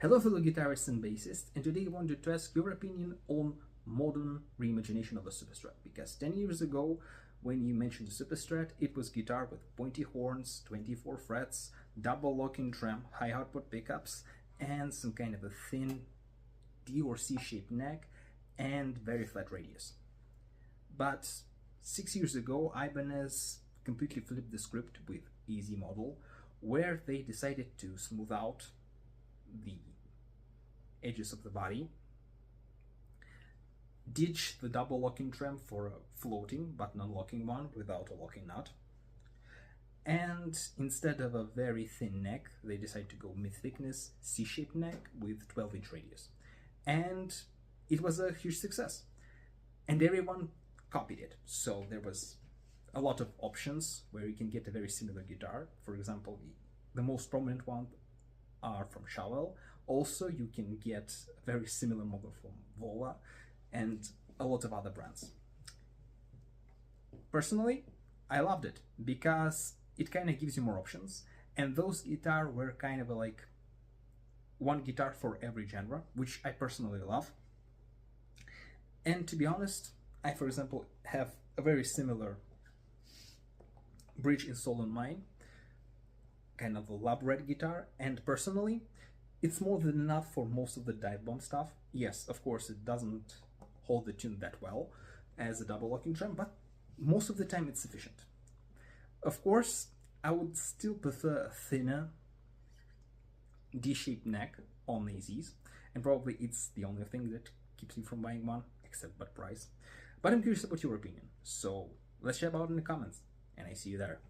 Hello fellow guitarists and bassists, and today I wanted to ask your opinion on modern reimagination of the superstrat, because 10 years ago when you mentioned the superstrat, it was guitar with pointy horns, 24 frets, double locking trem, high output pickups, and some kind of a thin D or C-shaped neck and very flat radius. But 6 years ago, Ibanez completely flipped the script with Easy Model, where they decided to smooth out the edges of the body, ditch the double locking trem for a floating but non-locking one without a locking nut, and instead of a very thin neck, they decided to go mid-thickness C-shaped neck with 12-inch radius, and it was a huge success, and everyone copied it. So there was a lot of options where you can get a very similar guitar. For example, the most prominent one are from Shawell. Also, you can get a very similar model from Vola and a lot of other brands. Personally, I loved it because it kind of gives you more options, and those guitars were kind of like one guitar for every genre, which I personally love. And to be honest, I, for example, have a very similar bridge installed on mine, kind of a lab red guitar, and personally, it's more than enough for most of the dive bomb stuff. Yes, of course, it doesn't hold the tune that well as a double locking trem, but most of the time it's sufficient. Of course, I would still prefer a thinner D-shaped neck on the Z's, and probably it's the only thing that keeps me from buying one, except but price. But I'm curious about your opinion, so let's chat about it in the comments, and I see you there.